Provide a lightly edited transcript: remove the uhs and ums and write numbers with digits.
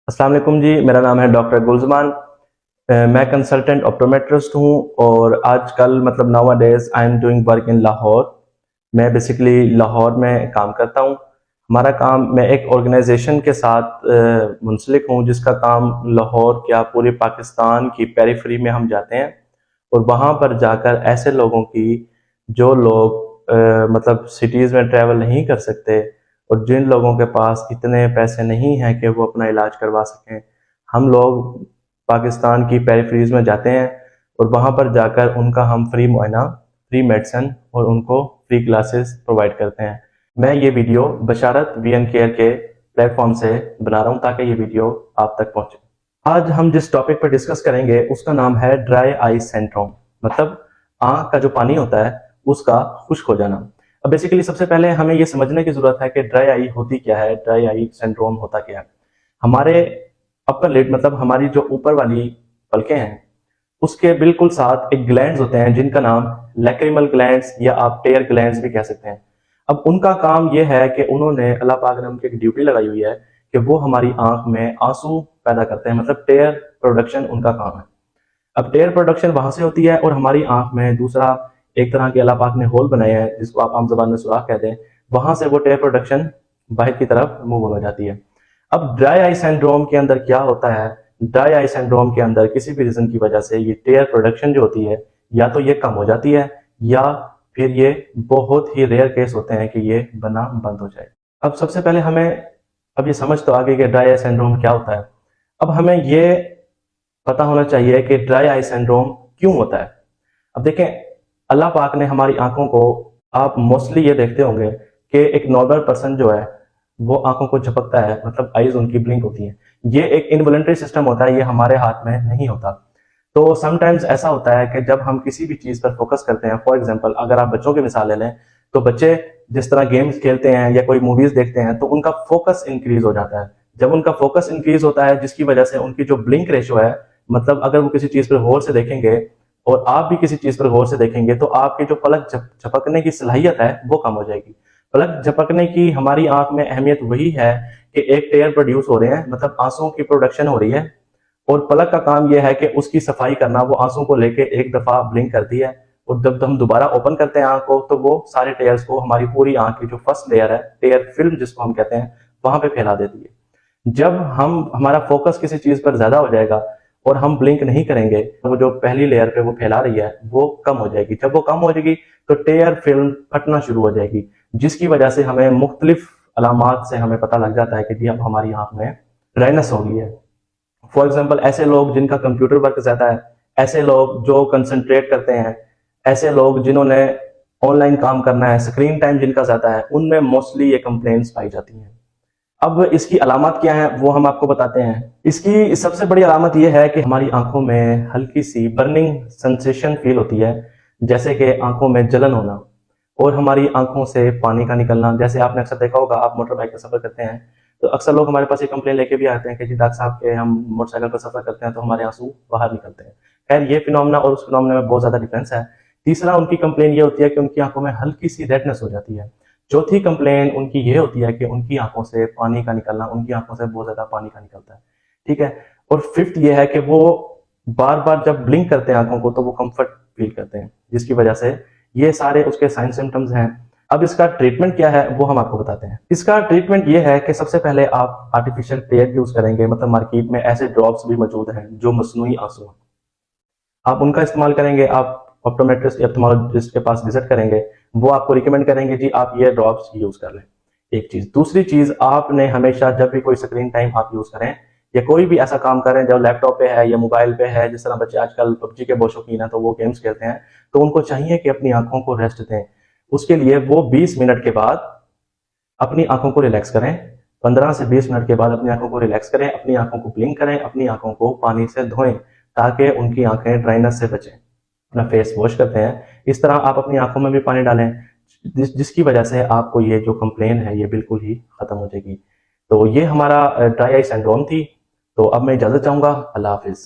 अस्सलाम वालेकुम जी, मेरा नाम है डॉक्टर गुलजमान। मैं कंसल्टेंट ऑप्टोमेट्रिस्ट हूँ और आजकल मतलब now days I am doing work in Lahore. मैं बेसिकली लाहौर में काम करता हूँ। हमारा काम, मैं एक ऑर्गेनाइजेशन के साथ मुंसलिक हूँ जिसका काम लाहौर क्या पूरे पाकिस्तान की पेरिफेरी में हम जाते हैं और वहाँ पर जाकर ऐसे लोगों की जो लोग मतलब सिटीज़ में ट्रैवल नहीं कर सकते और जिन लोगों के पास इतने पैसे नहीं हैं कि वो अपना इलाज करवा सकें, हम लोग पाकिस्तान की पेरिफेरीज में जाते हैं और वहाँ पर जाकर उनका हम फ्री मुआयना, फ्री मेडिसिन और उनको फ्री क्लासेस प्रोवाइड करते हैं। मैं ये वीडियो बशारत वीएन केयर के प्लेटफॉर्म से बना रहा हूँ ताकि ये वीडियो आप तक पहुँचे। आज हम जिस टॉपिक पर डिस्कस करेंगे उसका नाम है ड्राई आई सिंड्रोम, मतलब आंख का जो पानी होता है उसका खुश्क हो जाना। अब बेसिकली सबसे पहले हमें ये समझने की जरूरत है कि ड्राई आई होती क्या है, ड्राई आई सिंड्रोम होता क्या है। हमारे अपर लिड मतलब हमारी जो ऊपर वाली पलकें हैं उसके बिल्कुल साथ एक ग्लैंड्स होते हैं जिनका नाम लैक्रिमल ग्लैंड्स या आप टेयर ग्लैंड्स भी कह सकते हैं। अब उनका काम यह है कि उन्होंने, अल्लाह पाक ने उनकी एक ड्यूटी लगाई हुई है कि वो हमारी आंख में आंसू पैदा करते हैं, मतलब टेयर प्रोडक्शन उनका काम है। अब टेयर प्रोडक्शन वहां से होती है और हमारी आंख में दूसरा एक तरह के अल्लाह पाक ने होल बनाए हैं जिसको आप आम जबान में सुराख कहते हैं, वहां से वो टेयर प्रोडक्शन बाहर की तरफ मूव हो जाती है। अब ड्राई आई सिंड्रोम के अंदर क्या होता है, ड्राई आई सिंड्रोम के अंदर किसी भी रीजन की वजह से ये टेयर प्रोडक्शन जो होती है या तो ये कम हो जाती है या फिर ये बहुत ही रेयर केस होते हैं कि ये बनना बंद हो जाए। अब सबसे पहले हमें अब ये समझ तो आ गई कि ड्राई आई सिंड्रोम क्या होता है। अब हमें ये पता होना चाहिए कि ड्राई आई सिंड्रोम क्यों होता है। अब देखें, अल्लाह पाक ने हमारी आंखों को, आप मोस्टली ये देखते होंगे कि एक नॉर्मल पर्सन जो है वो आंखों को झपकता है, मतलब आईज उनकी ब्लिंक होती है। ये एक इनवॉलंटरी सिस्टम होता है, ये हमारे हाथ में नहीं होता। तो समटाइम्स ऐसा होता है कि जब हम किसी भी चीज पर फोकस करते हैं, फॉर एग्जांपल अगर आप बच्चों की मिसाल ले लें तो बच्चे जिस तरह गेम्स खेलते हैं या कोई मूवीज देखते हैं तो उनका फोकस इंक्रीज हो जाता है। जब उनका फोकस इंक्रीज होता है जिसकी वजह से उनकी जो ब्लिंक रेशो है, मतलब अगर वो किसी चीज पर गौर से देखेंगे और आप भी किसी चीज पर गौर से देखेंगे तो आपकी जो पलक झपकने की सलाहियत है वो कम हो जाएगी। पलक झपकने की हमारी आंख में अहमियत वही है कि एक टेयर प्रोड्यूस हो रहे हैं, मतलब आंसुओं की प्रोडक्शन हो रही है और पलक का काम यह है कि उसकी सफाई करना। वो आंसू को लेके एक दफा ब्लिंक करती है और जब हम दोबारा ओपन करते हैं आंख को तो वो सारे टेयर्स को हमारी पूरी आंख की जो फर्स्ट लेयर है, टेयर फिल्म जिसको हम कहते हैं, वहां पे फैला देती है। जब हमारा फोकस किसी चीज पर ज्यादा हो जाएगा और हम ब्लिंक नहीं करेंगे तो वो जो पहली लेयर पे वो फैला रही है वो कम हो जाएगी। जब वो कम हो जाएगी तो टेयर फिल्म फटना शुरू हो जाएगी, जिसकी वजह से हमें मुख्तलिफ अलामात से हमें पता लग जाता है कि जी अब हमारी आंख में ड्राइनेस हो गई है। फॉर एग्जाम्पल ऐसे लोग जिनका कंप्यूटर वर्क ज्यादा है, ऐसे लोग जो कंसंट्रेट करते हैं, ऐसे लोग जिन्होंने ऑनलाइन काम करना है, स्क्रीन टाइम जिनका ज्यादा है, उनमें मोस्टली ये कंप्लेंट्स पाई जाती हैं। अब इसकी अलामत क्या है वो हम आपको बताते हैं। इसकी सबसे बड़ी अलामत यह है कि हमारी आंखों में हल्की सी बर्निंग सेंसेशन फील होती है, जैसे कि आंखों में जलन होना और हमारी आंखों से पानी का निकलना। जैसे आपने अक्सर देखा होगा, आप मोटर बाइक का सफर करते हैं तो अक्सर लोग हमारे पास ये कंप्लेन लेके भी आते हैं कि जी डॉक्टर साहब के हम मोटरसाइकिल पर सफर करते हैं तो हमारे आंसू बाहर निकलते हैं। खैर, ये फिनोमेना और उस फिनोमेना में बहुत ज्यादा डिफरेंस है। तीसरा, उनकी कंप्लेन ये होती है कि उनकी आंखों में हल्की सी रेडनेस हो जाती है। चौथी कंप्लेन उनकी ये होती है कि उनकी आंखों से पानी का निकलना, उनकी आंखों से बहुत ज्यादा पानी का निकलता है। ठीक है। और फिफ्थ ये है कि वो बार बार जब ब्लिंक करते हैं आंखों को तो वो कंफर्ट फील करते हैं, जिसकी वजह से ये सारे उसके साइन सिम्टम्स हैं। अब इसका ट्रीटमेंट क्या है वो हम आपको बताते हैं। इसका ट्रीटमेंट ये है कि सबसे पहले आप आर्टिफिशियल टेयर यूज करेंगे, मतलब मार्केट में ऐसे ड्रॉप्स भी मौजूद हैं जो मसनूई आंसू हैं, आप उनका इस्तेमाल करेंगे। आप ऑप्टोमेट्रिस्ट या ऑप्थेल्मोलॉजिस्ट के पास विजिट करेंगे, वो आपको रिकमेंड करेंगे जी आप ये ड्रॉप्स यूज कर लें। एक चीज। दूसरी चीज, आपने हमेशा जब भी कोई स्क्रीन टाइम आप यूज करें या कोई भी ऐसा काम करें जो लैपटॉप पे है या मोबाइल पे है, जिस तरह बच्चे आजकल पबजी के बहुत शौकीन है तो वो गेम्स खेलते हैं, तो उनको चाहिए कि अपनी आंखों को रेस्ट दें। उसके लिए वो 20 मिनट के बाद अपनी आंखों को रिलैक्स करें। 15 से 20 मिनट के बाद अपनी आंखों को रिलैक्स करें, अपनी आंखों को ब्लिंक करें, अपनी आंखों को पानी से धोएं ताकि उनकी आंखें ड्राइनेस से बचें। अपना फेस वॉश करते हैं, इस तरह आप अपनी आंखों में भी पानी डालें, जिसकी वजह से आपको ये जो कंप्लेन है ये बिल्कुल ही खत्म हो जाएगी। तो ये हमारा ड्राई आई सिंड्रोम थी। तो अब मैं इजाजत चाहूंगा। अल्लाह हाफिज।